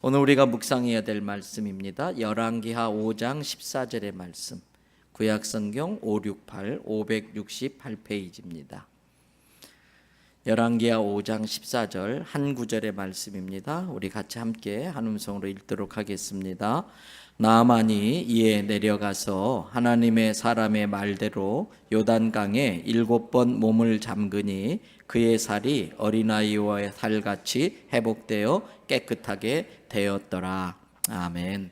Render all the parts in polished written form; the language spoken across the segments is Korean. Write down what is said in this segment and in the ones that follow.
오늘 우리가 묵상해야 될 말씀입니다. 열왕기하 5장 14절의 말씀, 구약성경 568, 568페이지입니다. 열왕기하 5장 14절 한 구절의 말씀입니다. 우리 같이 함께 한 음성으로 읽도록 하겠습니다. 나아만이 이에 내려가서 하나님의 사람의 말대로 요단강에 7번 몸을 잠그니 그의 살이 어린아이와 살같이 회복되어 깨끗하게 되었더라. 아멘.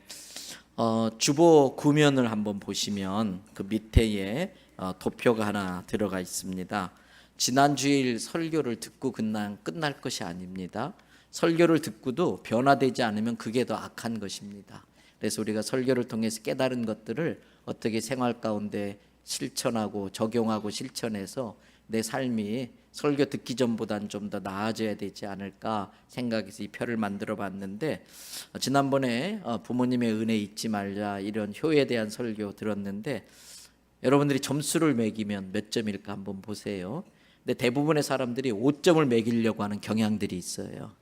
주보 구면을 한번 보시면 그 밑에에 도표가 하나 들어가 있습니다. 지난 주일 설교를 듣고 끝날 것이 아닙니다. 설교를 듣고도 변화되지 않으면 그게 더 악한 것입니다. 그래서 우리가 설교를 통해서 깨달은 것들을 어떻게 생활 가운데 실천하고 적용하고 실천해서 내 삶이 설교 듣기 전보다는 좀 더 나아져야 되지 않을까 생각해서 이 표를 만들어 봤는데, 지난번에 부모님의 은혜 잊지 말자 이런 효에 대한 설교 들었는데, 여러분들이 점수를 매기면 몇 점일까 한번 보세요. 근데 대부분의 사람들이 5점을 매기려고 하는 경향들이 있어요.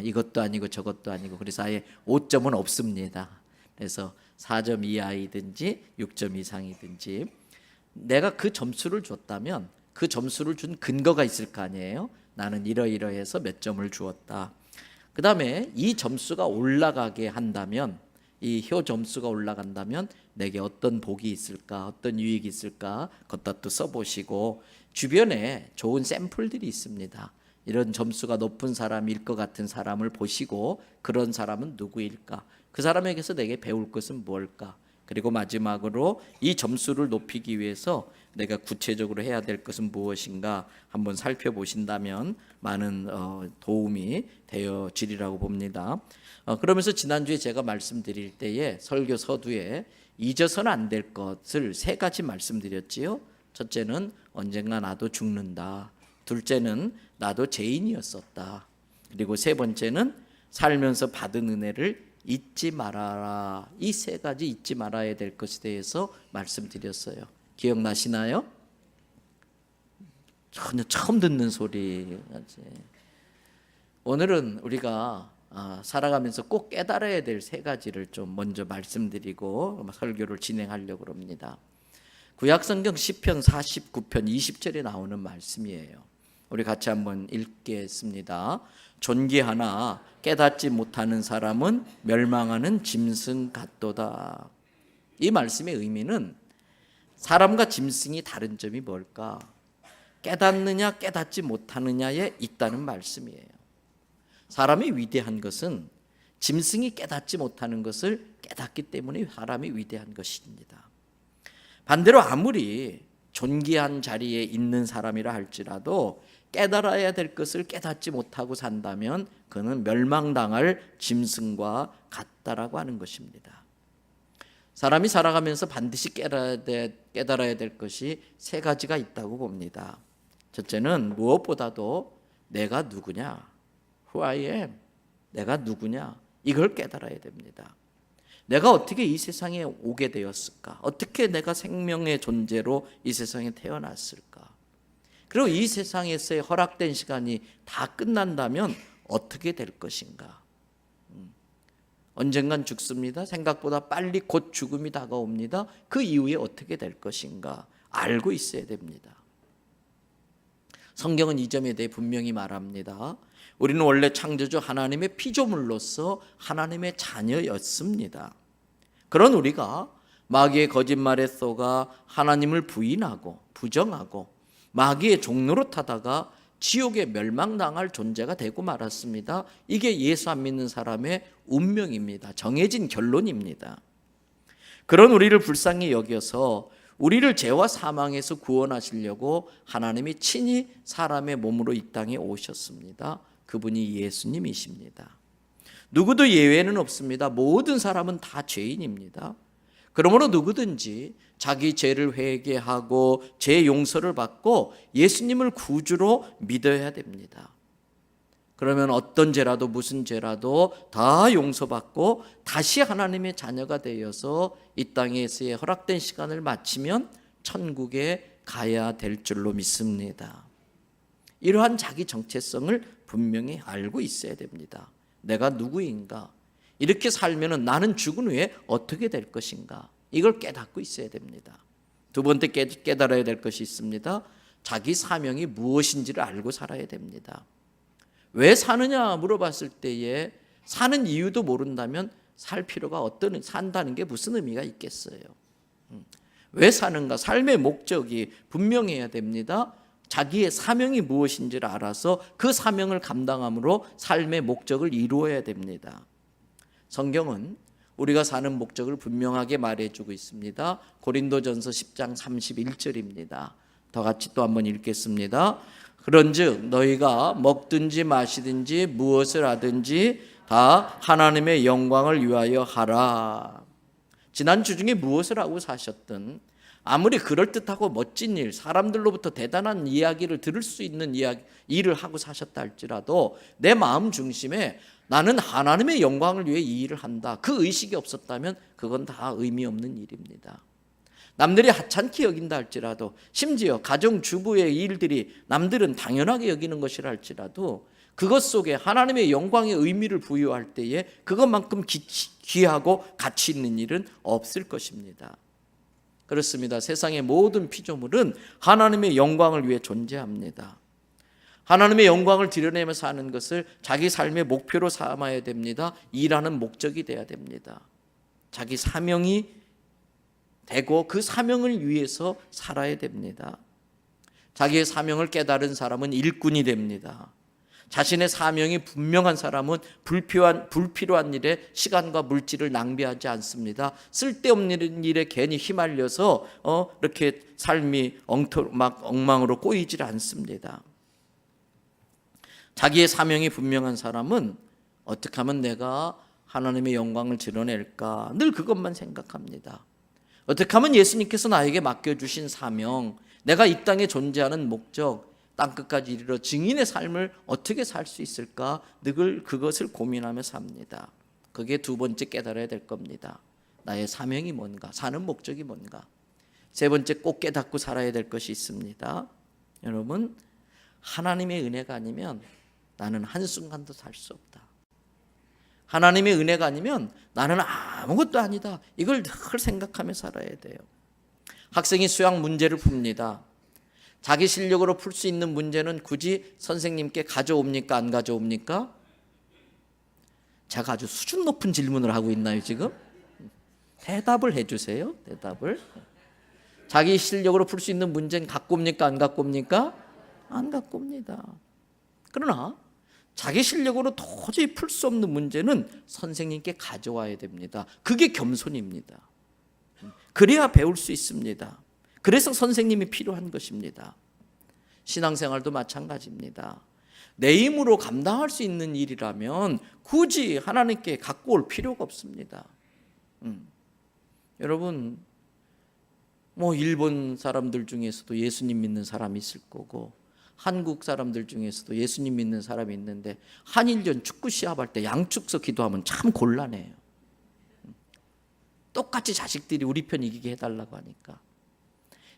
이것도 아니고 저것도 아니고, 그래서 아예 5점은 없습니다. 그래서 4점 이하이든지 6점 이상이든지, 내가 그 점수를 줬다면 그 점수를 준 근거가 있을 거 아니에요. 나는 이러이러해서 몇 점을 주었다. 그 다음에 이 점수가 올라가게 한다면, 이 효 점수가 올라간다면 내게 어떤 복이 있을까, 어떤 유익이 있을까, 그것도 또 써보시고, 주변에 좋은 샘플들이 있습니다. 이런 점수가 높은 사람일 것 같은 사람을 보시고, 그런 사람은 누구일까, 그 사람에게서 내게 배울 것은 뭘까, 그리고 마지막으로 이 점수를 높이기 위해서 내가 구체적으로 해야 될 것은 무엇인가 한번 살펴보신다면 많은 도움이 되어지리라고 봅니다. 그러면서 지난주에 제가 말씀드릴 때에 설교 서두에 잊어서는 안 될 것을 3가지 말씀드렸지요. 첫째는 언젠가 나도 죽는다. 둘째는 나도 죄인이었었다. 그리고 세 번째는 살면서 받은 은혜를 잊지 말아라. 이 3가지 잊지 말아야 될 것에 대해서 말씀드렸어요. 기억나시나요? 전혀 처음 듣는 소리. 오늘은 우리가 살아가면서 꼭 깨달아야 될 3가지를 좀 먼저 말씀드리고 설교를 진행하려고 합니다. 구약성경 시편 49편 20절에 나오는 말씀이에요. 우리 같이 한번 읽겠습니다. 존귀하나 깨닫지 못하는 사람은 멸망하는 짐승 같도다. 이 말씀의 의미는 사람과 짐승이 다른 점이 뭘까? 깨닫느냐 깨닫지 못하느냐에 있다는 말씀이에요. 사람이 위대한 것은 짐승이 깨닫지 못하는 것을 깨닫기 때문에 사람이 위대한 것입니다. 반대로 아무리 존귀한 자리에 있는 사람이라 할지라도 깨달아야 될 것을 깨닫지 못하고 산다면 그는 멸망당할 짐승과 같다라고 하는 것입니다. 사람이 살아가면서 반드시 깨달아야 될 것이 3가지가 있다고 봅니다. 첫째는 무엇보다도 내가 누구냐, Who I am, 내가 누구냐, 이걸 깨달아야 됩니다. 내가 어떻게 이 세상에 오게 되었을까? 어떻게 내가 생명의 존재로 이 세상에 태어났을까? 그리고 이 세상에서의 허락된 시간이 다 끝난다면 어떻게 될 것인가? 언젠간 죽습니다. 생각보다 빨리 곧 죽음이 다가옵니다. 그 이후에 어떻게 될 것인가? 알고 있어야 됩니다. 성경은 이 점에 대해 분명히 말합니다. 우리는 원래 창조주 하나님의 피조물로서 하나님의 자녀였습니다. 그런 우리가 마귀의 거짓말에 속아 하나님을 부인하고 부정하고 마귀의 종로로 타다가 지옥에 멸망당할 존재가 되고 말았습니다. 이게 예수 안 믿는 사람의 운명입니다. 정해진 결론입니다. 그런 우리를 불쌍히 여겨서 우리를 죄와 사망에서 구원하시려고 하나님이 친히 사람의 몸으로 이 땅에 오셨습니다. 그분이 예수님이십니다. 누구도 예외는 없습니다. 모든 사람은 다 죄인입니다. 그러므로 누구든지 자기 죄를 회개하고 죄 용서를 받고 예수님을 구주로 믿어야 됩니다. 그러면 어떤 죄라도 무슨 죄라도 다 용서받고 다시 하나님의 자녀가 되어서 이 땅에서의 허락된 시간을 마치면 천국에 가야 될 줄로 믿습니다. 이러한 자기 정체성을 분명히 알고 있어야 됩니다. 내가 누구인가? 이렇게 살면은 나는 죽은 후에 어떻게 될 것인가? 이걸 깨닫고 있어야 됩니다. 두 번째 깨달아야 될 것이 있습니다. 자기 사명이 무엇인지를 알고 살아야 됩니다. 왜 사느냐 물어봤을 때에 사는 이유도 모른다면 살 필요가 산다는 게 무슨 의미가 있겠어요? 왜 사는가? 삶의 목적이 분명해야 됩니다. 자기의 사명이 무엇인지를 알아서 그 사명을 감당함으로 삶의 목적을 이루어야 됩니다. 성경은 우리가 사는 목적을 분명하게 말해주고 있습니다. 고린도전서 10장 31절입니다. 더 같이 또 한번 읽겠습니다. 그런즉 너희가 먹든지 마시든지 무엇을 하든지 다 하나님의 영광을 위하여 하라. 지난주 중에 무엇을 하고 사셨든 아무리 그럴듯하고 멋진 일, 사람들로부터 대단한 이야기를 들을 수 있는 일을 하고 사셨다 할지라도 내 마음 중심에 나는 하나님의 영광을 위해 이 일을 한다, 그 의식이 없었다면 그건 다 의미 없는 일입니다. 남들이 하찮게 여긴다 할지라도, 심지어 가정주부의 일들이 남들은 당연하게 여기는 것이라 할지라도 그것 속에 하나님의 영광의 의미를 부여할 때에 그것만큼 귀하고 가치 있는 일은 없을 것입니다. 그렇습니다. 세상의 모든 피조물은 하나님의 영광을 위해 존재합니다. 하나님의 영광을 드러내며 사는 것을 자기 삶의 목표로 삼아야 됩니다. 일하는 목적이 돼야 됩니다. 자기 사명이 되고 그 사명을 위해서 살아야 됩니다. 자기의 사명을 깨달은 사람은 일꾼이 됩니다. 자신의 사명이 분명한 사람은 불필요한 일에 시간과 물질을 낭비하지 않습니다. 쓸데없는 일에 괜히 휘말려서 이렇게 삶이 엉망으로 꼬이질 않습니다. 자기의 사명이 분명한 사람은 어떻게 하면 내가 하나님의 영광을 드러낼까 늘 그것만 생각합니다. 어떻게 하면 예수님께서 나에게 맡겨주신 사명, 내가 이 땅에 존재하는 목적, 땅끝까지 이르러 증인의 삶을 어떻게 살 수 있을까 늘 그것을 고민하며 삽니다. 그게 두 번째 깨달아야 될 겁니다. 나의 사명이 뭔가, 사는 목적이 뭔가. 세 번째 꼭 깨닫고 살아야 될 것이 있습니다. 여러분, 하나님의 은혜가 아니면 나는 한순간도 살 수 없다. 하나님의 은혜가 아니면 나는 아무것도 아니다. 이걸 늘 생각하며 살아야 돼요. 학생이 수학 문제를 풉니다. 자기 실력으로 풀 수 있는 문제는 굳이 선생님께 가져옵니까? 안 가져옵니까? 제가 아주 수준 높은 질문을 하고 있나요 지금? 대답을 해주세요. 대답을. 자기 실력으로 풀 수 있는 문제는 갖고 옵니까? 안 갖고 옵니까? 안 갖고 옵니다. 그러나 자기 실력으로 도저히 풀 수 없는 문제는 선생님께 가져와야 됩니다. 그게 겸손입니다. 그래야 배울 수 있습니다. 그래서 선생님이 필요한 것입니다. 신앙생활도 마찬가지입니다. 내 힘으로 감당할 수 있는 일이라면 굳이 하나님께 갖고 올 필요가 없습니다. 여러분, 일본 사람들 중에서도 예수님 믿는 사람이 있을 거고 한국 사람들 중에서도 예수님 믿는 사람이 있는데 한일전 축구 시합할 때 양측서 기도하면 참 곤란해요. 똑같이 자식들이 우리 편 이기게 해달라고 하니까.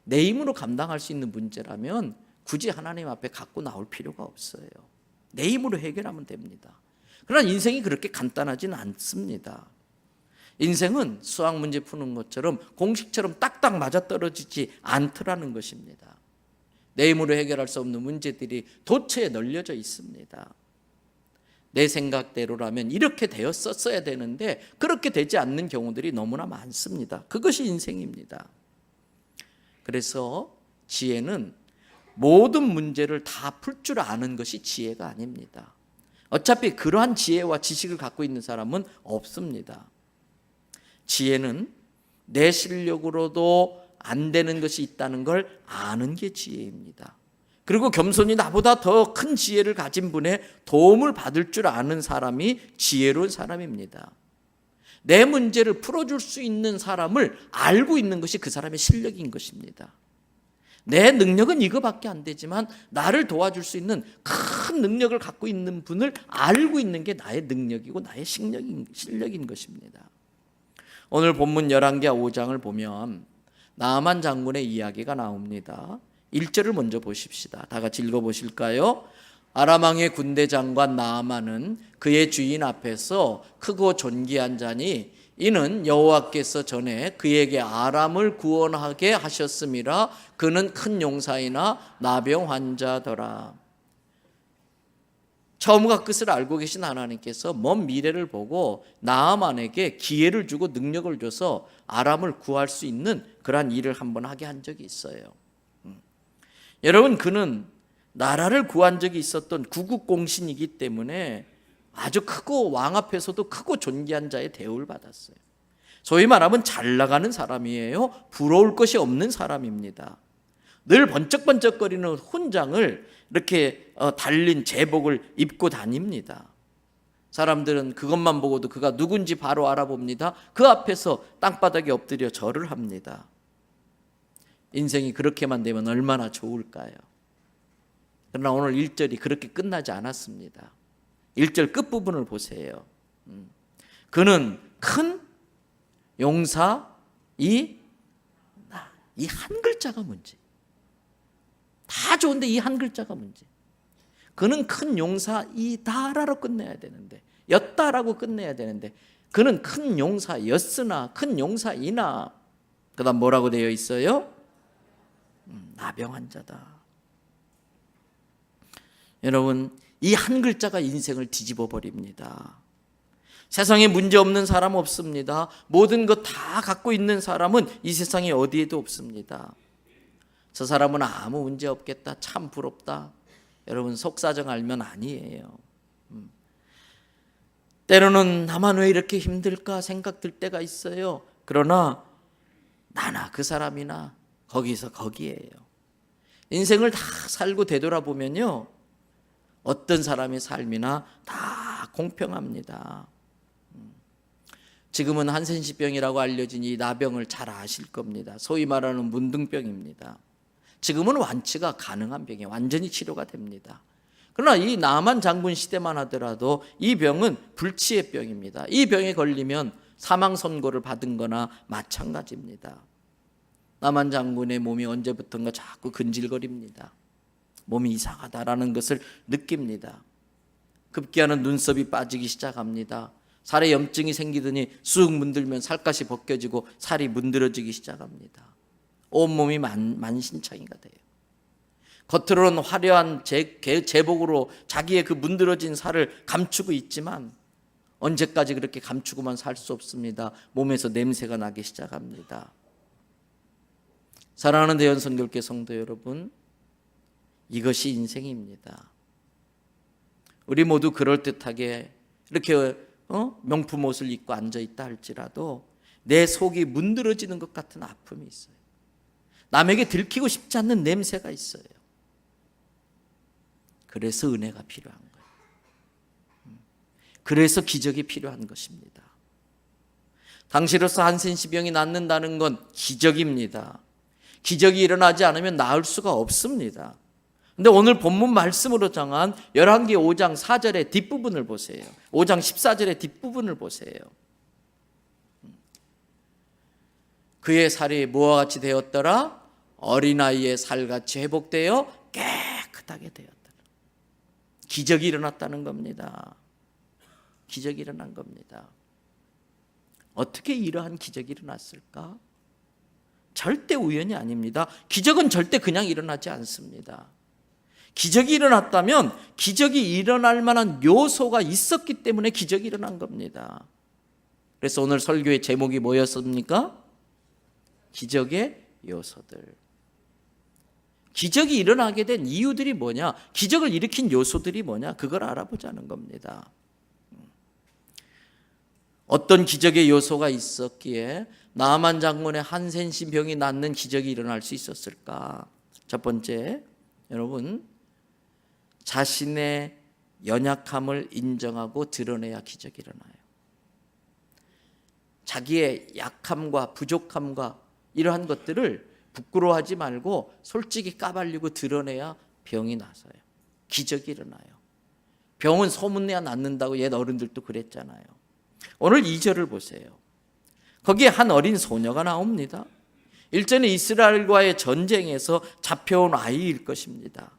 내 힘으로 감당할 수 있는 문제라면 굳이 하나님 앞에 갖고 나올 필요가 없어요. 내 힘으로 해결하면 됩니다. 그러나 인생이 그렇게 간단하지는 않습니다. 인생은 수학 문제 푸는 것처럼 공식처럼 딱딱 맞아떨어지지 않더라는 것입니다. 내 힘으로 해결할 수 없는 문제들이 도처에 널려져 있습니다. 내 생각대로라면 이렇게 되었었어야 되는데 그렇게 되지 않는 경우들이 너무나 많습니다. 그것이 인생입니다. 그래서 지혜는 모든 문제를 다 풀 줄 아는 것이 지혜가 아닙니다. 어차피 그러한 지혜와 지식을 갖고 있는 사람은 없습니다. 지혜는 내 실력으로도 안 되는 것이 있다는 걸 아는 게 지혜입니다. 그리고 겸손히 나보다 더 큰 지혜를 가진 분의 도움을 받을 줄 아는 사람이 지혜로운 사람입니다. 내 문제를 풀어줄 수 있는 사람을 알고 있는 것이 그 사람의 실력인 것입니다. 내 능력은 이거밖에 안 되지만 나를 도와줄 수 있는 큰 능력을 갖고 있는 분을 알고 있는 게 나의 능력이고 나의 실력인 것입니다. 오늘 본문 열왕기하 5장을 보면 나아만 장군의 이야기가 나옵니다. 1절을 먼저 보십시다. 다 같이 읽어보실까요? 아람 왕의 군대 장관 나아만은 그의 주인 앞에서 크고 존귀한 자니 이는 여호와께서 전에 그에게 아람을 구원하게 하셨음이라. 그는 큰 용사이나 나병 환자더라. 처음과 끝을 알고 계신 하나님께서 먼 미래를 보고 나아만에게 기회를 주고 능력을 줘서 아람을 구할 수 있는 그러한 일을 한번 하게 한 적이 있어요. 여러분, 그는 나라를 구한 적이 있었던 구국공신이기 때문에 아주 크고 왕 앞에서도 크고 존귀한 자의 대우를 받았어요. 소위 말하면 잘 나가는 사람이에요. 부러울 것이 없는 사람입니다. 늘 번쩍번쩍거리는 훈장을 이렇게 달린 제복을 입고 다닙니다. 사람들은 그것만 보고도 그가 누군지 바로 알아봅니다. 그 앞에서 땅바닥에 엎드려 절을 합니다. 인생이 그렇게만 되면 얼마나 좋을까요? 그러나 오늘 1절이 그렇게 끝나지 않았습니다. 1절 끝부분을 보세요. 그는 큰 용사 이 한 글자가 문제. 다 좋은데 이 한 글자가 문제. 그는 큰 용사이다라고 끝내야 되는데, 였다라고 끝내야 되는데, 그는 큰 용사였으나, 큰 용사이나, 그 다음 뭐라고 되어 있어요? 나병 환자다. 여러분, 이 한 글자가 인생을 뒤집어 버립니다. 세상에 문제 없는 사람 없습니다. 모든 것 다 갖고 있는 사람은 이 세상에 어디에도 없습니다. 저 사람은 아무 문제 없겠다, 참 부럽다. 여러분, 속사정 알면 아니에요. 때로는 나만 왜 이렇게 힘들까 생각들 때가 있어요. 그러나 나나 그 사람이나 거기서 거기에요. 인생을 다 살고 되돌아보면요, 어떤 사람의 삶이나 다 공평합니다. 지금은 한센시병이라고 알려진 이 나병을 잘 아실 겁니다. 소위 말하는 문둥병입니다. 지금은 완치가 가능한 병이에요. 완전히 치료가 됩니다. 그러나 이 나만 장군 시대만 하더라도 이 병은 불치의 병입니다. 이 병에 걸리면 사망 선고를 받은 거나 마찬가지입니다. 나만 장군의 몸이 언제부턴가 자꾸 근질거립니다. 몸이 이상하다라는 것을 느낍니다. 급기야는 눈썹이 빠지기 시작합니다. 살에 염증이 생기더니 쑥 문들면 살갗이 벗겨지고 살이 문드러지기 시작합니다. 온몸이 만신창이가 돼요. 겉으로는 화려한 제복으로 자기의 그 문드러진 살을 감추고 있지만 언제까지 그렇게 감추고만 살 수 없습니다. 몸에서 냄새가 나기 시작합니다. 사랑하는 대연선교회 성도 여러분, 이것이 인생입니다. 우리 모두 그럴듯하게 이렇게 명품 옷을 입고 앉아있다 할지라도 내 속이 문드러지는 것 같은 아픔이 있어요. 남에게 들키고 싶지 않는 냄새가 있어요. 그래서 은혜가 필요한 거예요. 그래서 기적이 필요한 것입니다. 당시로서 한센시병이 낫는다는 건 기적입니다. 기적이 일어나지 않으면 나을 수가 없습니다. 근데 오늘 본문 말씀으로 정한 열왕기 5장 4절의 뒷부분을 보세요. 5장 14절의 뒷부분을 보세요. 그의 살이 무엇과 같이 되었더라? 어린아이의 살같이 회복되어 깨끗하게 되었더라. 기적이 일어났다는 겁니다. 기적이 일어난 겁니다. 어떻게 이러한 기적이 일어났을까? 절대 우연이 아닙니다. 기적은 절대 그냥 일어나지 않습니다. 기적이 일어났다면 기적이 일어날 만한 요소가 있었기 때문에 기적이 일어난 겁니다. 그래서 오늘 설교의 제목이 뭐였습니까? 기적의 요소들. 기적이 일어나게 된 이유들이 뭐냐? 기적을 일으킨 요소들이 뭐냐? 그걸 알아보자는 겁니다. 어떤 기적의 요소가 있었기에 나만 장군의 한센시 병이 낫는 기적이 일어날 수 있었을까? 첫 번째, 여러분, 자신의 연약함을 인정하고 드러내야 기적이 일어나요. 자기의 약함과 부족함과 이러한 것들을 부끄러워하지 말고 솔직히 까발리고 드러내야 병이 나서요. 기적이 일어나요. 병은 소문내야 낫는다고 옛 어른들도 그랬잖아요. 오늘 2절을 보세요. 거기에 한 어린 소녀가 나옵니다. 일전에 이스라엘과의 전쟁에서 잡혀온 아이일 것입니다.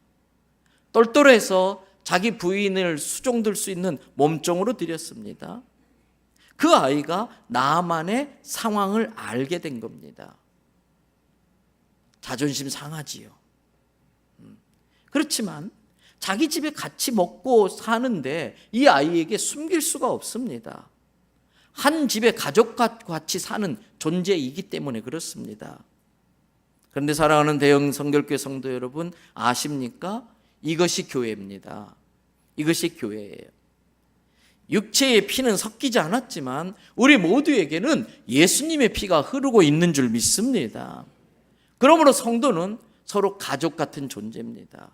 똘똘해서 자기 부인을 수종들 수 있는 몸종으로 드렸습니다. 그 아이가 나만의 상황을 알게 된 겁니다. 자존심 상하지요. 그렇지만 자기 집에 같이 먹고 사는데 이 아이에게 숨길 수가 없습니다. 한 집에 가족과 같이 사는 존재이기 때문에 그렇습니다. 그런데 사랑하는 대형 성결교회 성도 여러분, 아십니까? 이것이 교회입니다. 이것이 교회예요. 육체의 피는 섞이지 않았지만 우리 모두에게는 예수님의 피가 흐르고 있는 줄 믿습니다. 그러므로 성도는 서로 가족 같은 존재입니다.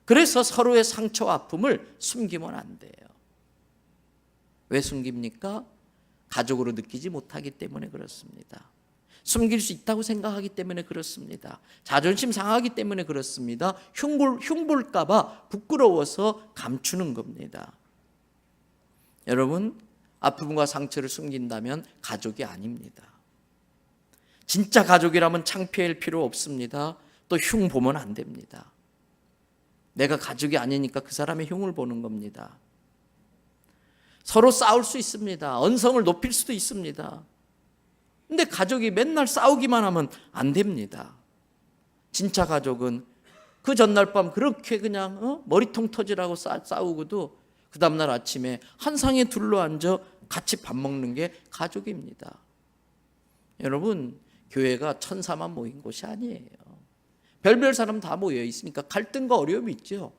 그래서 서로의 상처와 아픔을 숨기면 안 돼요. 왜 숨깁니까? 가족으로 느끼지 못하기 때문에 그렇습니다. 숨길 수 있다고 생각하기 때문에 그렇습니다. 자존심 상하기 때문에 그렇습니다. 흉볼까 봐 부끄러워서 감추는 겁니다. 여러분, 아픔과 상처를 숨긴다면 가족이 아닙니다. 진짜 가족이라면 창피할 필요 없습니다. 또 흉 보면 안 됩니다. 내가 가족이 아니니까 그 사람의 흉을 보는 겁니다. 서로 싸울 수 있습니다. 언성을 높일 수도 있습니다. 근데 가족이 맨날 싸우기만 하면 안 됩니다. 진짜 가족은 그 전날 밤 그렇게 그냥 머리통 터지라고 싸우고도 그 다음날 아침에 한 상에 둘러앉아 같이 밥 먹는 게 가족입니다. 여러분, 교회가 천사만 모인 곳이 아니에요. 별별 사람 다 모여 있으니까 갈등과 어려움이 있죠.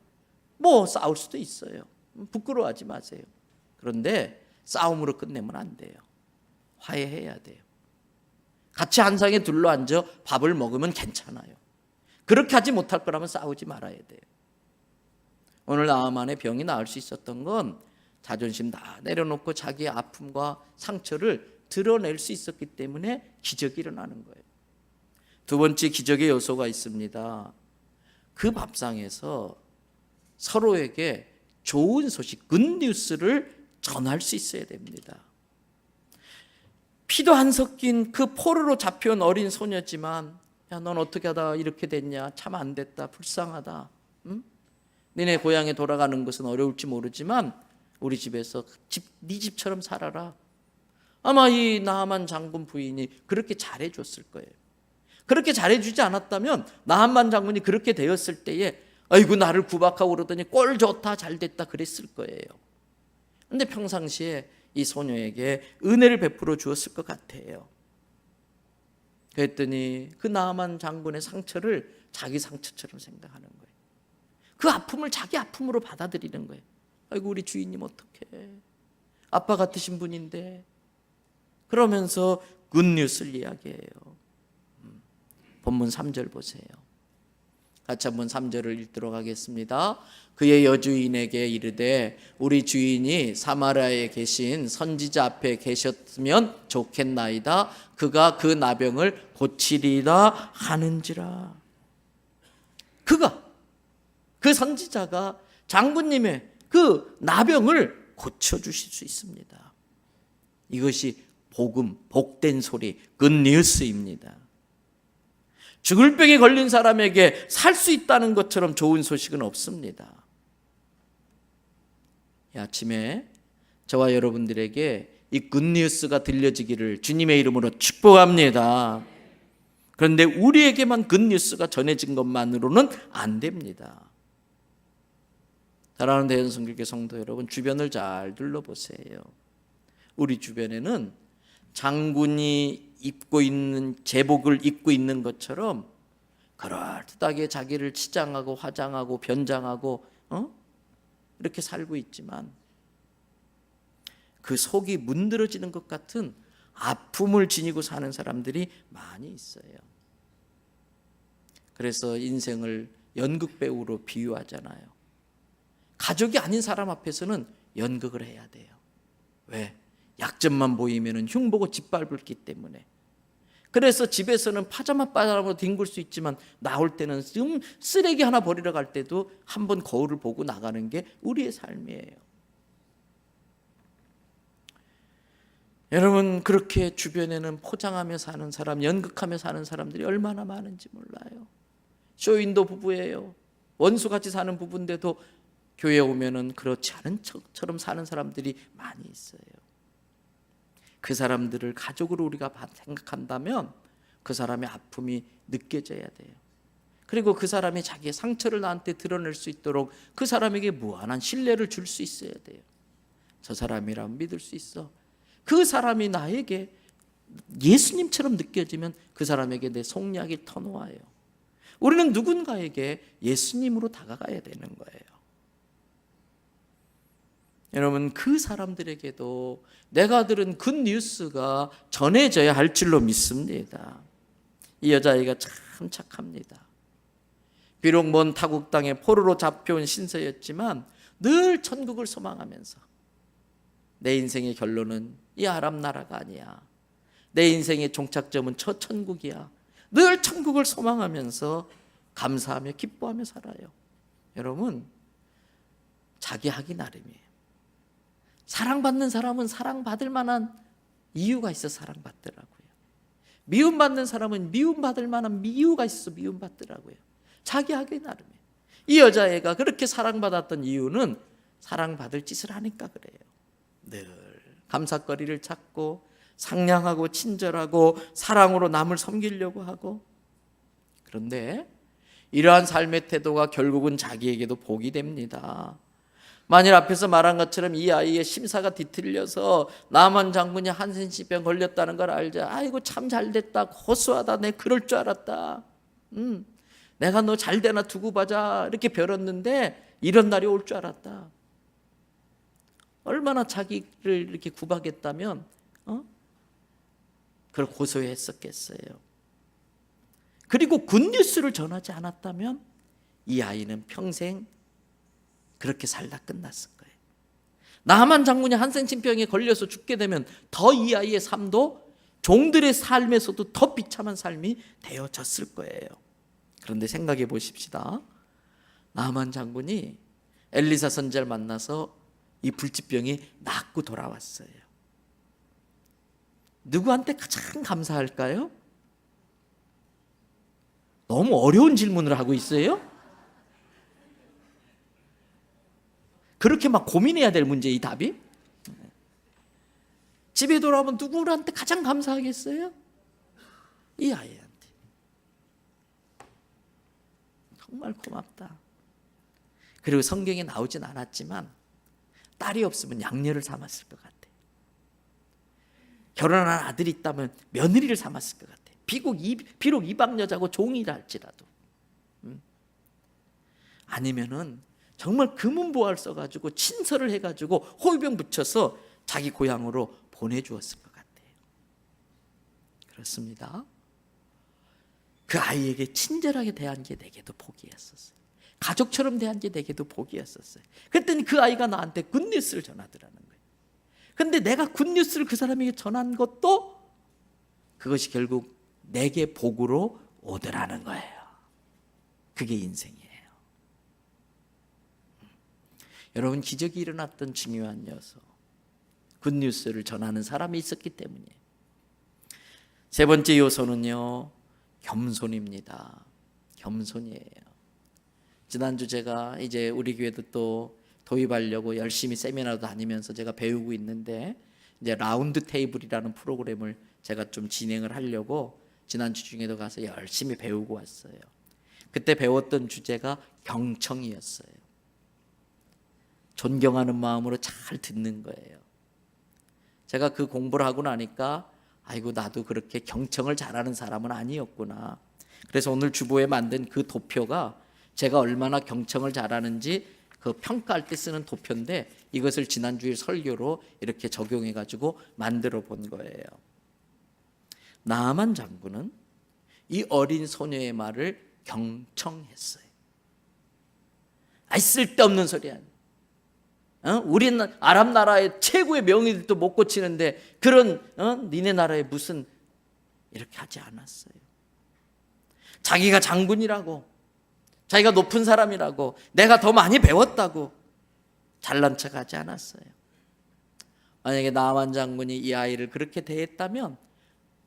뭐 싸울 수도 있어요. 부끄러워하지 마세요. 그런데 싸움으로 끝내면 안 돼요. 화해해야 돼요. 같이 한 상에 둘러앉아 밥을 먹으면 괜찮아요. 그렇게 하지 못할 거라면 싸우지 말아야 돼요. 오늘 나아만의 병이 나을 수 있었던 건 자존심 다 내려놓고 자기의 아픔과 상처를 드러낼 수 있었기 때문에 기적이 일어나는 거예요. 두 번째 기적의 요소가 있습니다. 그 밥상에서 서로에게 좋은 소식, 굿뉴스를 전할 수 있어야 됩니다. 피도 안 섞인 그 포로로 잡혀온 어린 소녀지만, 야, 넌 어떻게 하다 이렇게 됐냐? 참 안 됐다. 불쌍하다. 응? 너네 고향에 돌아가는 것은 어려울지 모르지만 우리 집에서 네 집처럼 살아라. 아마 이 나하만 장군 부인이 그렇게 잘해줬을 거예요. 그렇게 잘해주지 않았다면 나하만 장군이 그렇게 되었을 때에 아이고 나를 구박하고 그러더니 꼴 좋다 잘됐다 그랬을 거예요. 그런데 평상시에 이 소녀에게 은혜를 베풀어 주었을 것 같아요. 그랬더니 그 나하만 장군의 상처를 자기 상처처럼 생각하는 거예요. 그 아픔을 자기 아픔으로 받아들이는 거예요. 아이고 우리 주인님 어떡해. 아빠 같으신 분인데. 그러면서 굿뉴스를 이야기해요. 본문 3절 보세요. 같이 한번 3절을 읽도록 하겠습니다. 그의 여주인에게 이르되 우리 주인이 사마리아에 계신 선지자 앞에 계셨으면 좋겠나이다. 그가 그 나병을 고치리라 하는지라. 그 선지자가 장군님의 그 나병을 고쳐주실 수 있습니다. 이것이 복음, 복된 소리, 굿뉴스입니다. 죽을 병에 걸린 사람에게 살 수 있다는 것처럼 좋은 소식은 없습니다. 이 아침에 저와 여러분들에게 이 굿뉴스가 들려지기를 주님의 이름으로 축복합니다. 그런데 우리에게만 굿뉴스가 전해진 것만으로는 안 됩니다. 사랑하는 대전성결교 성도 여러분, 주변을 잘 둘러보세요. 우리 주변에는 장군이 입고 있는 제복을 입고 있는 것처럼 그럴듯하게 자기를 치장하고 화장하고 변장하고 이렇게 살고 있지만 그 속이 문드러지는 것 같은 아픔을 지니고 사는 사람들이 많이 있어요. 그래서 인생을 연극배우로 비유하잖아요. 가족이 아닌 사람 앞에서는 연극을 해야 돼요. 왜? 약점만 보이면 흉보고 짓밟을기 때문에. 그래서 집에서는 파자마 바람으로 뒹굴 수 있지만 나올 때는 쓰레기 하나 버리러 갈 때도 한번 거울을 보고 나가는 게 우리의 삶이에요. 여러분, 그렇게 주변에는 포장하며 사는 사람, 연극하며 사는 사람들이 얼마나 많은지 몰라요. 쇼윈도 부부예요. 원수같이 사는 부부인데도 교회에 오면은 그렇지 않은 척처럼 사는 사람들이 많이 있어요. 그 사람들을 가족으로 우리가 생각한다면 그 사람의 아픔이 느껴져야 돼요. 그리고 그 사람이 자기의 상처를 나한테 드러낼 수 있도록 그 사람에게 무한한 신뢰를 줄 수 있어야 돼요. 저 사람이라면 믿을 수 있어. 그 사람이 나에게 예수님처럼 느껴지면 그 사람에게 내 속약을 터놓아요. 우리는 누군가에게 예수님으로 다가가야 되는 거예요. 여러분, 그 사람들에게도 내가 들은 굿뉴스가 전해져야 할 줄로 믿습니다. 이 여자아이가 참 착합니다. 비록 먼 타국 땅에 포로로 잡혀온 신세였지만 늘 천국을 소망하면서 내 인생의 결론은 이 아랍 나라가 아니야. 내 인생의 종착점은 저 천국이야. 늘 천국을 소망하면서 감사하며 기뻐하며 살아요. 여러분, 자기 하기 나름이에요. 사랑받는 사람은 사랑받을 만한 이유가 있어 사랑받더라고요. 미움받는 사람은 미움받을 만한 이유가 있어 미움받더라고요. 자기 하기 나름이에요. 이 여자애가 그렇게 사랑받았던 이유는 사랑받을 짓을 하니까 그래요. 늘 감사거리를 찾고 상냥하고 친절하고 사랑으로 남을 섬기려고 하고. 그런데 이러한 삶의 태도가 결국은 자기에게도 복이 됩니다. 만일 앞에서 말한 것처럼 이 아이의 심사가 뒤틀려서 나만 장군이 한센시병 걸렸다는 걸 알자 아이고 참 잘됐다, 고소하다, 내 그럴 줄 알았다, 내가 너 잘되나 두고 보자 이렇게 벼렀는데 이런 날이 올 줄 알았다. 얼마나 자기를 이렇게 구박했다면 그걸 고소했었겠어요. 그리고 굿뉴스를 전하지 않았다면 이 아이는 평생 그렇게 살다 끝났을 거예요. 나만 장군이 한센신병에 걸려서 죽게 되면 더 이 아이의 삶도 종들의 삶에서도 더 비참한 삶이 되어졌을 거예요. 그런데 생각해 보십시다. 나만 장군이 엘리사 선지자를 만나서 이 불치병이 낫고 돌아왔어요. 누구한테 가장 감사할까요? 너무 어려운 질문을 하고 있어요. 그렇게 막 고민해야 될 문제 이 답이? 집에 돌아오면 누구한테 가장 감사하겠어요? 이 아이한테. 정말 고맙다. 그리고 성경에 나오진 않았지만 딸이 없으면 양녀를 삼았을 것 같아. 결혼한 아들이 있다면 며느리를 삼았을 것 같아. 비록 이방 여자고 종이라 할지라도. 아니면은 정말 금은보화를 써가지고 친서를 해가지고 호위병 붙여서 자기 고향으로 보내주었을 것 같아요. 그렇습니다. 그 아이에게 친절하게 대한 게 내게도 복이었었어요. 가족처럼 대한 게 내게도 복이었었어요. 그랬더니 그 아이가 나한테 굿뉴스를 전하더라는 거예요. 그런데 내가 굿뉴스를 그 사람에게 전한 것도 그것이 결국 내게 복으로 오더라는 거예요. 그게 인생이에요. 여러분, 기적이 일어났던 중요한 요소, 굿뉴스를 전하는 사람이 있었기 때문이에요. 세 번째 요소는요, 겸손입니다. 겸손이에요. 지난주 제가 이제 우리 교회도 또 도입하려고 열심히 세미나도 다니면서 제가 배우고 있는데, 이제 라운드 테이블이라는 프로그램을 제가 좀 진행을 하려고 지난주 중에도 가서 열심히 배우고 왔어요. 그때 배웠던 주제가 경청이었어요. 존경하는 마음으로 잘 듣는 거예요. 제가 그 공부를 하고 나니까 아이고 나도 그렇게 경청을 잘하는 사람은 아니었구나. 그래서 오늘 주보에 만든 그 도표가 제가 얼마나 경청을 잘하는지 그 평가할 때 쓰는 도표인데 이것을 지난주에 설교로 이렇게 적용해가지고 만들어 본 거예요. 나아만 장군은 이 어린 소녀의 말을 경청했어요. 아이 쓸데없는 소리 아니야. 우리는 아랍 나라의 최고의 명의들도 못 고치는데 그런 니네 나라에 무슨 이렇게 하지 않았어요. 자기가 장군이라고, 자기가 높은 사람이라고, 내가 더 많이 배웠다고 잘난 척하지 않았어요. 만약에 나만 장군이 이 아이를 그렇게 대했다면,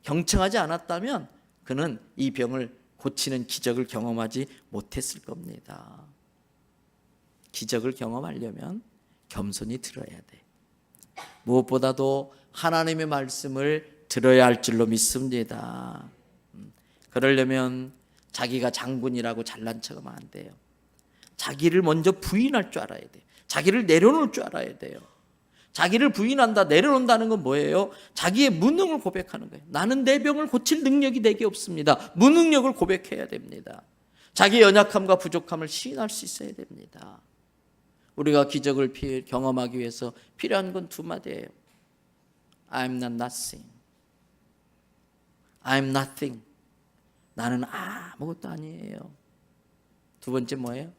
경청하지 않았다면 그는 이 병을 고치는 기적을 경험하지 못했을 겁니다. 기적을 경험하려면 겸손히 들어야 돼. 무엇보다도 하나님의 말씀을 들어야 할 줄로 믿습니다. 그러려면 자기가 장군이라고 잘난 척하면 안 돼요. 자기를 먼저 부인할 줄 알아야 돼요. 자기를 내려놓을 줄 알아야 돼요. 자기를 부인한다, 내려놓는다는 건 뭐예요? 자기의 무능을 고백하는 거예요. 나는 내 병을 고칠 능력이 내게 없습니다. 무능력을 고백해야 됩니다. 자기의 연약함과 부족함을 시인할 수 있어야 됩니다. 우리가 기적을 경험하기 위해서 필요한 건 두 마디예요. I'm not nothing. I'm nothing. 나는 아무것도 아니에요. 두 번째 뭐예요?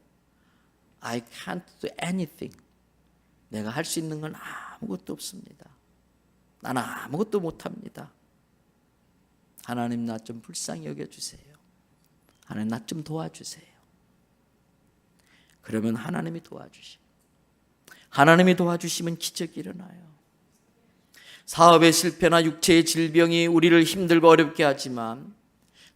I can't do anything. 내가 할 수 있는 건 아무것도 없습니다. 나는 아무것도 못합니다. 하나님 나 좀 불쌍히 여겨주세요. 하나님 나 좀 도와주세요. 그러면 하나님이 도와주시면 기적이 일어나요. 사업의 실패나 육체의 질병이 우리를 힘들고 어렵게 하지만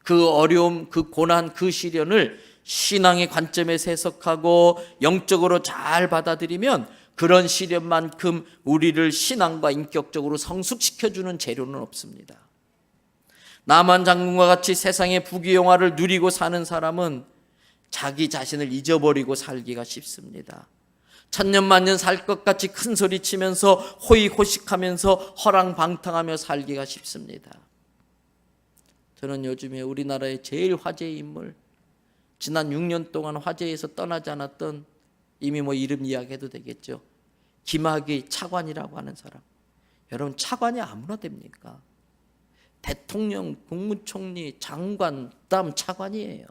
그 어려움, 그 고난, 그 시련을 신앙의 관점에서 해석하고 영적으로 잘 받아들이면 그런 시련만큼 우리를 신앙과 인격적으로 성숙시켜주는 재료는 없습니다. 나만 장군과 같이 세상의 부귀영화를 누리고 사는 사람은 자기 자신을 잊어버리고 살기가 쉽습니다. 천년만년 살 것 같이 큰 소리 치면서 호의호식하면서 허랑방탕하며 살기가 쉽습니다. 저는 요즘에 우리나라의 제일 화제의 인물, 지난 6년 동안 화제에서 떠나지 않았던, 이미 이름 이야기해도 되겠죠, 김학의 차관이라고 하는 사람. 여러분, 차관이 아무나 됩니까? 대통령, 국무총리, 장관, 다음 차관이에요.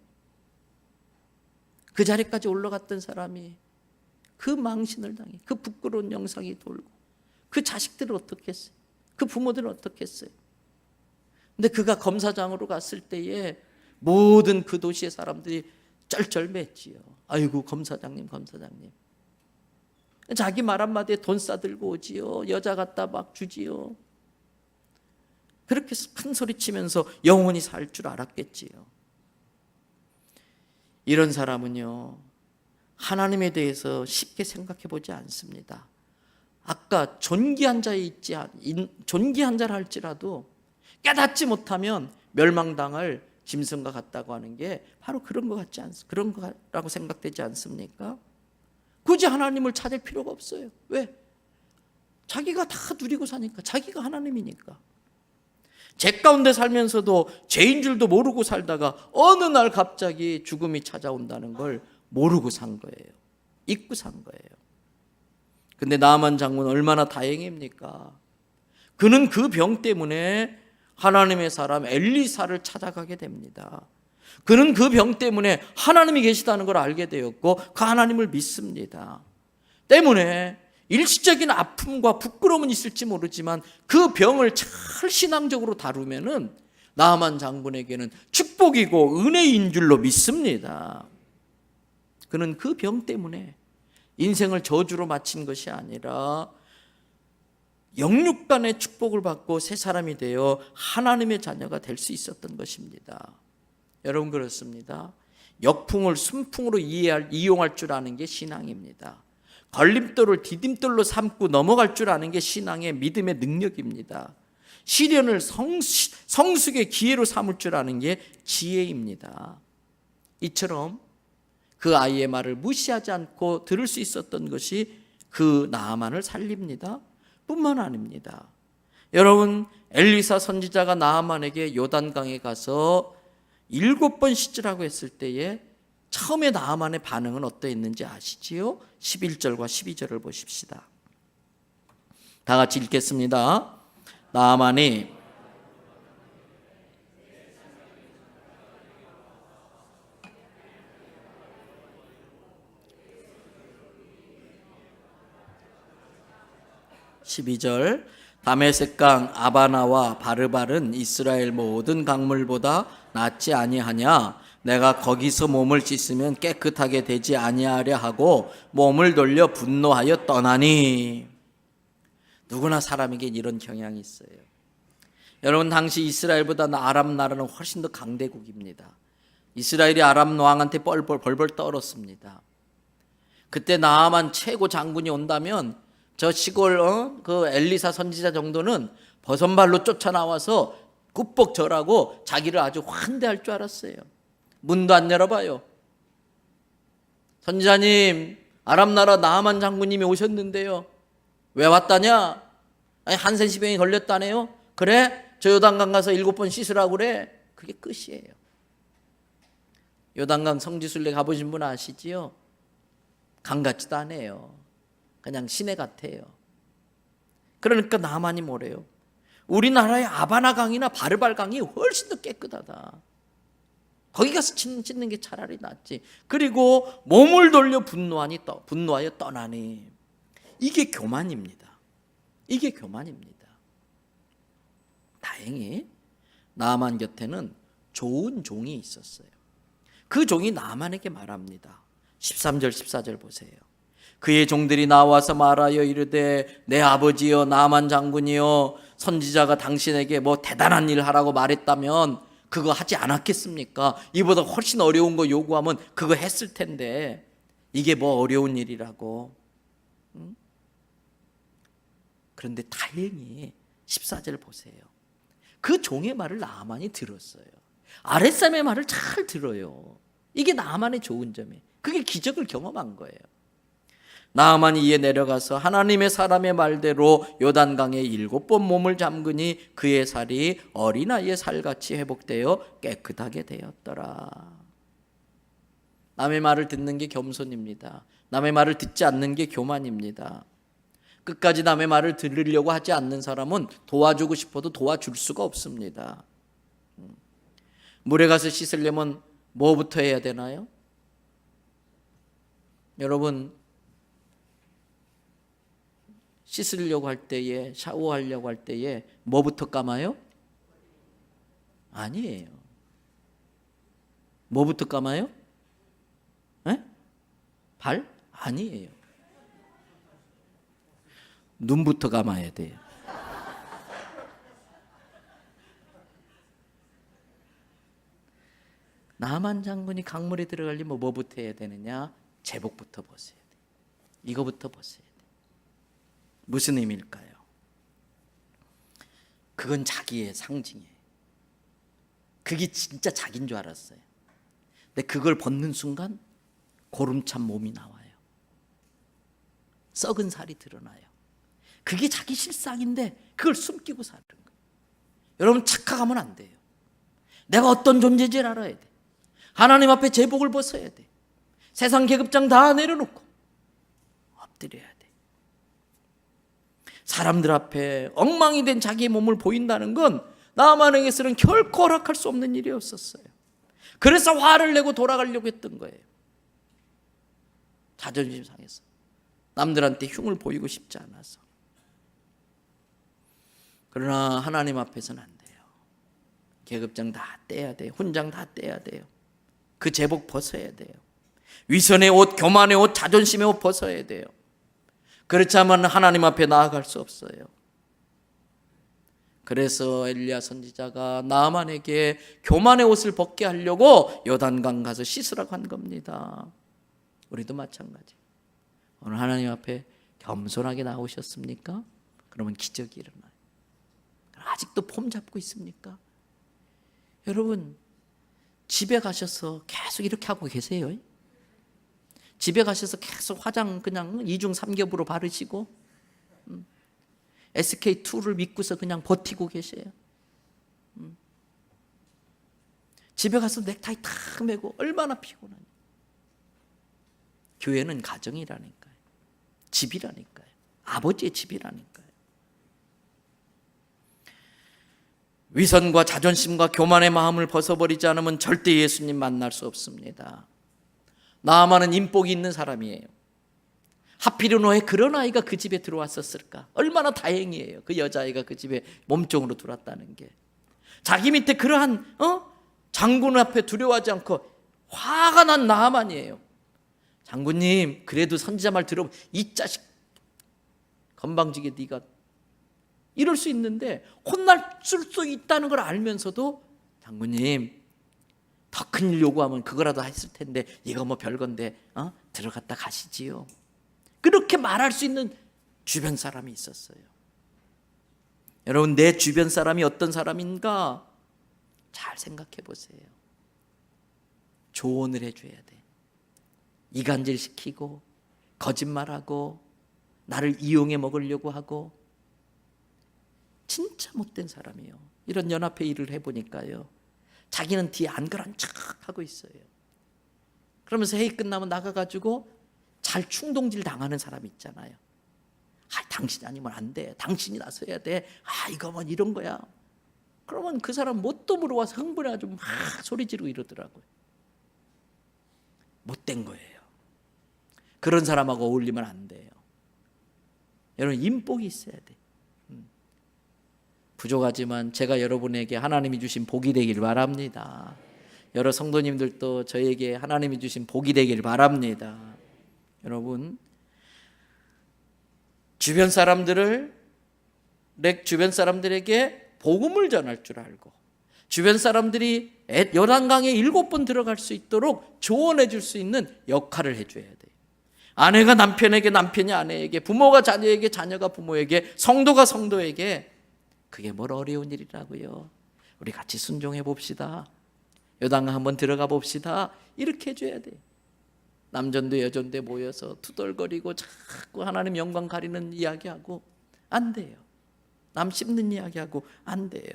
그 자리까지 올라갔던 사람이 그 망신을 당해, 그 부끄러운 영상이 돌고, 그 자식들을 어떻게 했어요? 그 부모들은 어떻게 했어요? 근데 그가 검사장으로 갔을 때에 모든 그 도시의 사람들이 쩔쩔맸지요. 아이고 검사장님. 자기 말 한마디에 돈 싸들고 오지요. 여자 갖다 막 주지요. 그렇게 큰 소리 치면서 영원히 살 줄 알았겠지요. 이런 사람은요, 하나님에 대해서 쉽게 생각해 보지 않습니다. 아까 존귀한 자라 할지라도 깨닫지 못하면 멸망당할 짐승과 같다고 하는 게 바로 그런 거라고 생각되지 않습니까? 굳이 하나님을 찾을 필요가 없어요. 왜? 자기가 다 누리고 사니까. 자기가 하나님이니까. 죄 가운데 살면서도 죄인 줄도 모르고 살다가 어느 날 갑자기 죽음이 찾아온다는 걸 모르고 산 거예요. 잊고 산 거예요. 근데 나만 장군은 얼마나 다행입니까? 그는 그 병 때문에 하나님의 사람 엘리사를 찾아가게 됩니다. 그는 그 병 때문에 하나님이 계시다는 걸 알게 되었고 그 하나님을 믿습니다. 때문에 일시적인 아픔과 부끄러움은 있을지 모르지만 그 병을 잘 신앙적으로 다루면은 나만 장군에게는 축복이고 은혜인 줄로 믿습니다. 그는 그 병 때문에 인생을 저주로 마친 것이 아니라 영육간의 축복을 받고 새 사람이 되어 하나님의 자녀가 될 수 있었던 것입니다. 여러분, 그렇습니다. 역풍을 순풍으로 이용할 줄 아는 게 신앙입니다. 걸림돌을 디딤돌로 삼고 넘어갈 줄 아는 게 신앙의 믿음의 능력입니다. 시련을 성숙의 기회로 삼을 줄 아는 게 지혜입니다. 이처럼 그 아이의 말을 무시하지 않고 들을 수 있었던 것이 그 나아만을 살립니다. 뿐만 아닙니다. 여러분, 엘리사 선지자가 나아만에게 요단강에 가서 7번 씻으라고 했을 때에 처음에 나아만의 반응은 어떠했는지 아시지요? 11절과 12절을 보십시다. 다 같이 읽겠습니다. 나아만이 (12절) 다메섹강 아바나와 바르발은 이스라엘 모든 강물보다 낫지 아니하냐? 내가 거기서 몸을 씻으면 깨끗하게 되지 아니하려 하고 몸을 돌려 분노하여 떠나니. 누구나 사람에게 이런 경향이 있어요. 여러분, 당시 이스라엘보다 아람 나라는 훨씬 더 강대국입니다. 이스라엘이 아람 왕한테 벌벌 떨었습니다. 그때 나아만 최고 장군이 온다면 저 시골 그 엘리사 선지자 정도는 버선발로 쫓아나와서 굽복 절하고 자기를 아주 환대할 줄 알았어요. 문도 안 열어봐요. 선지자님, 아람 나라 나아만 장군님이 오셨는데요. 왜 왔다냐? 아니, 한센시병이 걸렸다네요. 그래? 저 요단강 가서 7번 씻으라고 그래. 그게 끝이에요. 요단강 성지순례 가보신 분 아시지요? 강 같지도 않아요. 그냥 시내 같아요. 그러니까 나만이 뭐래요? 우리나라의 아바나 강이나 바르발 강이 훨씬 더 깨끗하다. 거기 가서 씻는 게 차라리 낫지. 그리고 몸을 돌려 분노하여 떠나니. 이게 교만입니다. 이게 교만입니다. 다행히 나아만 곁에는 좋은 종이 있었어요. 그 종이 나아만에게 말합니다. 13절 14절 보세요. 그의 종들이 나와서 말하여 이르되 내 아버지여 나아만 장군이여 선지자가 당신에게 뭐 대단한 일 하라고 말했다면 그거 하지 않았겠습니까? 이보다 훨씬 어려운 거 요구하면 그거 했을 텐데 이게 뭐 어려운 일이라고. 그런데 다행히 14절 보세요. 그 종의 말을 나아만이 들었어요. 아랫사람의 말을 잘 들어요. 이게 나아만의 좋은 점이에요. 그게 기적을 경험한 거예요. 나아만이 이에 내려가서 하나님의 사람의 말대로 요단강에 7번 몸을 잠그니 그의 살이 어린아이의 살같이 회복되어 깨끗하게 되었더라. 남의 말을 듣는 게 겸손입니다. 남의 말을 듣지 않는 게 교만입니다. 끝까지 남의 말을 들으려고 하지 않는 사람은 도와주고 싶어도 도와줄 수가 없습니다. 물에 가서 씻으려면 뭐부터 해야 되나요? 여러분, 씻으려고 할 때에, 샤워하려고 할 때에 뭐부터 감아요? 아니에요. 뭐부터 감아요? 에? 발? 아니에요. 눈부터 감아야 돼요. 나아만 장군이 강물에 들어가려면 뭐부터 해야 되느냐? 제복부터 벗어야 돼요. 이거부터 벗어야 돼요. 무슨 의미일까요? 그건 자기의 상징이에요. 그게 진짜 자기인 줄 알았어요. 근데 그걸 벗는 순간 고름찬 몸이 나와요. 썩은 살이 드러나요. 그게 자기 실상인데 그걸 숨기고 사는 거예요. 여러분, 착각하면 안 돼요. 내가 어떤 존재인지를 알아야 돼. 하나님 앞에 제복을 벗어야 돼. 세상 계급장 다 내려놓고 엎드려야 돼. 사람들 앞에 엉망이 된 자기의 몸을 보인다는 건 나아만에게서는 결코 허락할 수 없는 일이었었어요. 그래서 화를 내고 돌아가려고 했던 거예요. 자존심 상해서. 남들한테 흉을 보이고 싶지 않아서. 그러나 하나님 앞에서는 안 돼요. 계급장 다 떼야 돼요. 훈장 다 떼야 돼요. 그 제복 벗어야 돼요. 위선의 옷, 교만의 옷, 자존심의 옷 벗어야 돼요. 그렇지 않으면 하나님 앞에 나아갈 수 없어요. 그래서 엘리야 선지자가 나아만에게 교만의 옷을 벗게 하려고 요단강 가서 씻으라고 한 겁니다. 우리도 마찬가지. 오늘 하나님 앞에 겸손하게 나오셨습니까? 그러면 기적이 일어나요. 아직도 폼 잡고 있습니까? 여러분, 집에 가셔서 계속 이렇게 하고 계세요? 집에 가셔서 계속 화장 그냥 2중 3겹으로 바르시고 SK2를 믿고서 그냥 버티고 계세요. 집에 가서 넥타이 탁 매고 얼마나 피곤하냐. 교회는 가정이라니까요. 집이라니까요. 아버지의 집이라니까요. 위선과 자존심과 교만의 마음을 벗어버리지 않으면 절대 예수님 만날 수 없습니다. 나아만은 인복이 있는 사람이에요. 하필이면 왜 그런 아이가 그 집에 들어왔었을까? 얼마나 다행이에요. 그 여자아이가 그 집에 몸종으로 들어왔다는 게. 자기 밑에 그러한 장군 앞에 두려워하지 않고 화가 난 나아만이에요. 장군님, 그래도 선지자 말 들어보면 이 자식 건방지게 네가 이럴 수 있는데 혼날 수 있다는 걸 알면서도 장군님, 더 큰 일 요구하면 그거라도 했을 텐데 이거 뭐 별건데 들어갔다 가시지요. 그렇게 말할 수 있는 주변 사람이 있었어요. 여러분, 내 주변 사람이 어떤 사람인가 잘 생각해 보세요. 조언을 해줘야 돼. 이간질시키고 거짓말하고 나를 이용해 먹으려고 하고, 진짜 못된 사람이에요. 이런 연합회 일을 해보니까요, 자기는 뒤에 안 그런 척 하고 있어요. 그러면서 회의 끝나면 나가가지고 잘 충동질 당하는 사람 있잖아요. 당신이 아니면 안 돼, 당신이 나서야 돼, 이거 뭐 이런 거야. 그러면 그 사람 뭣도 물어와서 흥분해가지고 막 소리 지르고 이러더라고요. 못된 거예요. 그런 사람하고 어울리면 안 돼요. 여러분, 인복이 있어야 돼. 부족하지만 제가 여러분에게 하나님이 주신 복이 되길 바랍니다. 여러 성도님들도 저에게 하나님이 주신 복이 되길 바랍니다. 여러분, 주변 사람들에게 복음을 전할 줄 알고, 주변 사람들이 요단강에 7번 들어갈 수 있도록 조언해 줄 수 있는 역할을 해줘야 돼요. 아내가 남편에게, 남편이 아내에게, 부모가 자녀에게, 자녀가 부모에게, 성도가 성도에게. 그게 뭘 어려운 일이라고요. 우리 같이 순종해 봅시다. 요단강 한번 들어가 봅시다. 이렇게 해줘야 돼요. 남전대 여전대 모여서 투덜거리고 자꾸 하나님 영광 가리는 이야기하고 안 돼요. 남 씹는 이야기하고 안 돼요.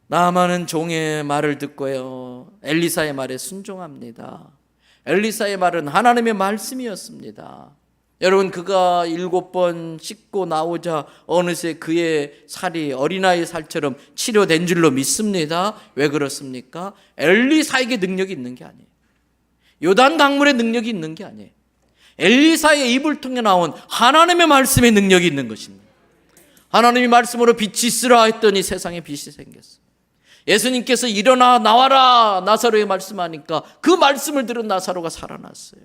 나아만은 종의 말을 듣고요, 엘리사의 말에 순종합니다. 엘리사의 말은 하나님의 말씀이었습니다. 여러분, 그가 7번 씻고 나오자 어느새 그의 살이 어린아이 살처럼 치료된 줄로 믿습니다. 왜 그렇습니까? 엘리사에게 능력이 있는 게 아니에요. 요단 강물에 능력이 있는 게 아니에요. 엘리사의 입을 통해 나온 하나님의 말씀에 능력이 있는 것입니다. 하나님이 말씀으로 빛이 있으라 했더니 세상에 빛이 생겼어요. 예수님께서 일어나 나와라 나사로에 말씀하니까 그 말씀을 들은 나사로가 살아났어요.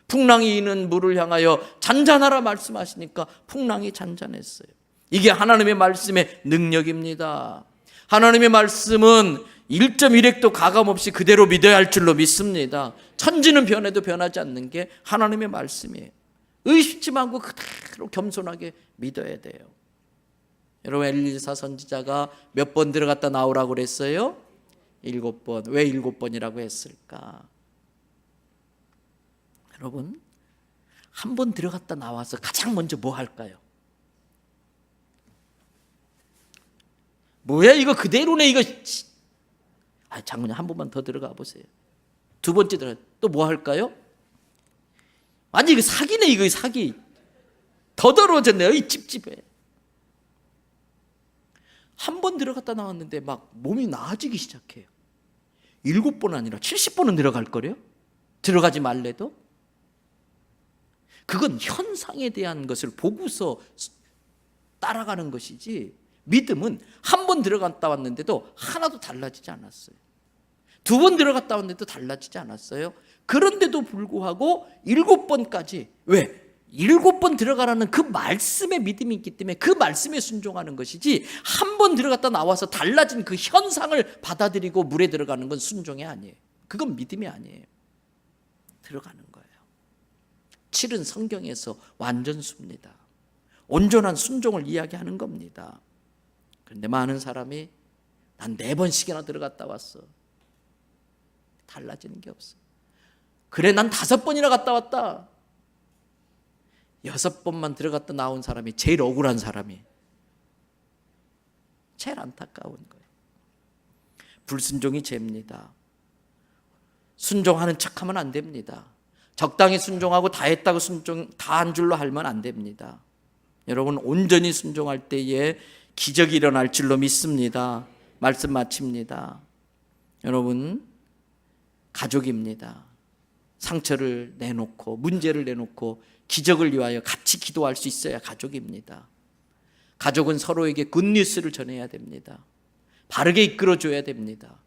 풍랑이 이는 물을 향하여 잔잔하라 말씀하시니까 풍랑이 잔잔했어요. 이게 하나님의 말씀의 능력입니다. 하나님의 말씀은 1.1핵도 가감없이 그대로 믿어야 할 줄로 믿습니다. 천지는 변해도 변하지 않는 게 하나님의 말씀이에요. 의심치 말고 그대로 겸손하게 믿어야 돼요. 여러분, 엘리사 선지자가 몇 번 들어갔다 나오라고 그랬어요? 7번. 왜 7번이라고 했을까? 여러분, 한 번 들어갔다 나와서 가장 먼저 뭐 할까요? 뭐야 이거 그대로네 이거. 장모님 한 번만 더 들어가 보세요. 2번째 들어가 또 뭐 할까요? 완전 이거 사기네, 이거 사기. 더 더러워졌네. 이 찝찝해. 한 번 들어갔다 나왔는데 막 몸이 나아지기 시작해요. 7번 아니라 70번은 들어갈 거래요? 들어가지 말래도? 그건 현상에 대한 것을 보고서 따라가는 것이지, 믿음은 한 번 들어갔다 왔는데도 하나도 달라지지 않았어요. 2번 들어갔다 왔는데도 달라지지 않았어요. 그런데도 불구하고 7번까지, 왜? 7번 들어가라는 그 말씀에 믿음이 있기 때문에 그 말씀에 순종하는 것이지, 한 번 들어갔다 나와서 달라진 그 현상을 받아들이고 물에 들어가는 건 순종이 아니에요. 그건 믿음이 아니에요. 들어가는 거예요. 7은 성경에서 완전수입니다. 온전한 순종을 이야기하는 겁니다. 그런데 많은 사람이 난 4번씩이나 들어갔다 왔어. 달라지는 게 없어. 그래, 난 5번이나 갔다 왔다. 6번만 들어갔다 나온 사람이 제일 억울한 사람이에요. 제일 안타까운 거예요. 불순종이 죄입니다. 순종하는 척하면 안 됩니다. 적당히 순종하고 다 했다고 순종 다 한 줄로 하면 안 됩니다. 여러분, 온전히 순종할 때에 기적이 일어날 줄로 믿습니다. 말씀 마칩니다. 여러분, 가족입니다. 상처를 내놓고 문제를 내놓고 기적을 위하여 같이 기도할 수 있어야 가족입니다. 가족은 서로에게 굿뉴스를 전해야 됩니다. 바르게 이끌어줘야 됩니다.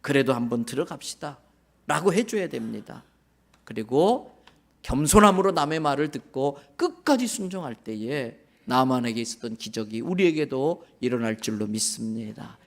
그래도 한번 들어갑시다 라고 해줘야 됩니다. 그리고 겸손함으로 남의 말을 듣고 끝까지 순종할 때에 나만에게 있었던 기적이 우리에게도 일어날 줄로 믿습니다.